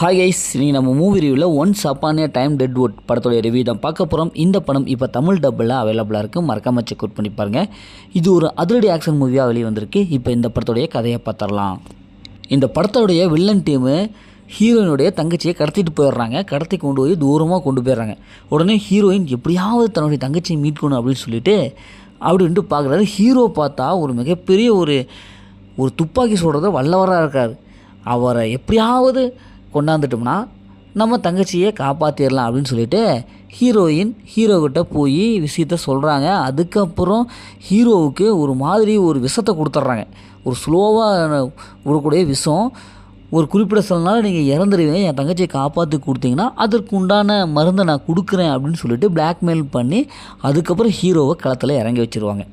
Hi guys, நீங்கள் நம்ம movie ரிவ்யூவில் once upon a time Deadwood படத்தோடைய ரிவ்யூ தான் பார்க்க போகிறோம். இந்த படம் இப்போ தமிழ் டப்பில் அவைலபிளாக இருக்குது. மறக்காம செக் அவுட் பண்ணி பாருங்கள். இது ஒரு அதிரடி ஆக்ஷன் மூவியாக வெளியே வந்திருக்கு. இப்போ இந்த படத்தோடைய கதையை பார்த்துடலாம். இந்த படத்தோடைய வில்லன் டீமு ஹீரோயினுடைய தங்கச்சியை கடத்திட்டு போயிடுறாங்க. கடத்தி கொண்டு போய் தூரமாக கொண்டு போயிடுறாங்க. உடனே ஹீரோயின் எப்படியாவது தன்னுடைய தங்கச்சியை மீட்கணும் அப்படின்னு சொல்லிட்டு அப்படின்ட்டு பார்க்குறாரு. ஹீரோ பார்த்தா ஒரு மிகப்பெரிய ஒரு துப்பாக்கி சொல்கிறத வல்லவராக இருக்கார். அவரை எப்படியாவது கொண்டாந்துட்டோம்னா நம்ம தங்கச்சியை காப்பாற்றிடலாம் அப்படின்னு சொல்லிட்டு ஹீரோயின் ஹீரோக்கிட்ட போய் விஷயத்த சொல்கிறாங்க. அதுக்கப்புறம் ஹீரோவுக்கு ஒரு விஷத்தை கொடுத்துட்றாங்க. ஒரு ஸ்லோவாக விடக்கூடிய விஷம். ஒரு குறிப்பிட்ட சில நாள் நீங்கள் இறந்துடுவீங்க, என் தங்கச்சியை காப்பாற்றி கொடுத்தீங்கன்னா அதற்கு உண்டான மருந்தை நான் கொடுக்குறேன் அப்படின்னு சொல்லிட்டு பிளாக்மெயில் பண்ணி அதுக்கப்புறம் ஹீரோவை களத்தில் இறங்கி வச்சுருவாங்க.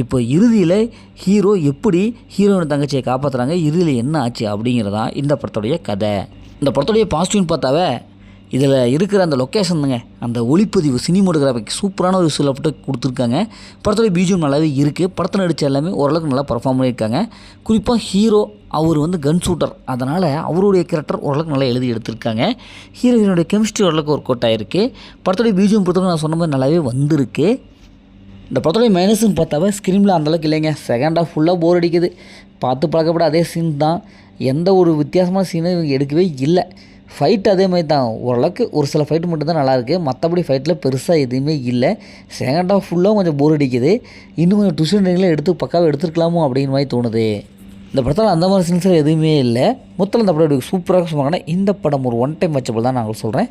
இப்போ இறுதியில் ஹீரோ எப்படி ஹீரோயின் தங்கச்சியை காப்பாற்றுறாங்க, இறுதியில் என்ன ஆச்சு அப்படிங்கிறதான் இந்த படத்துடைய கதை. இந்த படத்துடைய பாசிட்டிவ்னு பார்த்தாவே இதில் இருக்கிற அந்த லொக்கேஷனுங்க, அந்த ஒளிப்பதிவு சினிமோட்டோகிராஃபிக் சூப்பரான ஒரு விஷயம் போட்டு கொடுத்துருக்காங்க. படத்துடைய பிஜிஎம் நல்லாவே இருக்குது. படத்தில் நடித்த எல்லாமே ஓரளவுக்கு நல்லா பர்ஃபார்ம் பண்ணியிருக்காங்க. குறிப்பாக ஹீரோ அவர் கன் ஷூட்டர், அதனால் அவருடைய கேரக்டர் ஓரளவுக்கு நல்லா எழுதி எடுத்திருக்காங்க. ஹீரோயினுடைய கெமிஸ்ட்ரி ஓரளவுக்கு ஒர்க் அவுட் ஆகிருக்கு. படத்துடைய பிஜிஎம் பொறுத்தவரை நான் சொன்ன மாதிரி நல்லாவே வந்திருக்கு. இந்த படத்துடைய மைனஸ்ன்னு பார்த்தாவே ஸ்க்ரீனில் அந்தளவுக்கு இல்லைங்க. செகண்ட் ஹாஃப் ஃபுல்லாக போர் அடிக்குது. பார்த்து பழக்கப்பட அதே சீன் தான். எந்த ஒரு வித்தியாசமான சீனும் இவங்க எடுக்கவே இல்லை. ஃபைட் அதே மாதிரி தான். ஓரளவுக்கு ஒரு சில ஃபைட்டு மட்டும்தான் நல்லாயிருக்கு. மற்றபடி ஃபைட்டில் பெருசாக எதுவுமே இல்லை. செகண்ட் ஹாஃப் ஃபுல்லாக கொஞ்சம் போர் அடிக்குது. இன்னும் கொஞ்சம் ட்விஸ்ட் எடுத்து பக்காவாக எடுத்துருக்கலாமோ அப்படிங்கிற மாதிரி தோணுது. இந்த படத்தில் அந்த மாதிரி சீன்ஸில் எதுவுமே இல்லை. மொத்தம் இந்த படம் சூப்பராக சொன்னாங்கன்னா இந்த படம் ஒரு ஒன் டைம் வாட்சபிள் தான் நாங்கள் சொல்கிறேன்.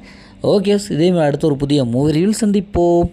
ஓகே, இதேமாதிரி அடுத்த ஒரு புதிய மூவி ரிவ்யூவில் சந்திப்போம்.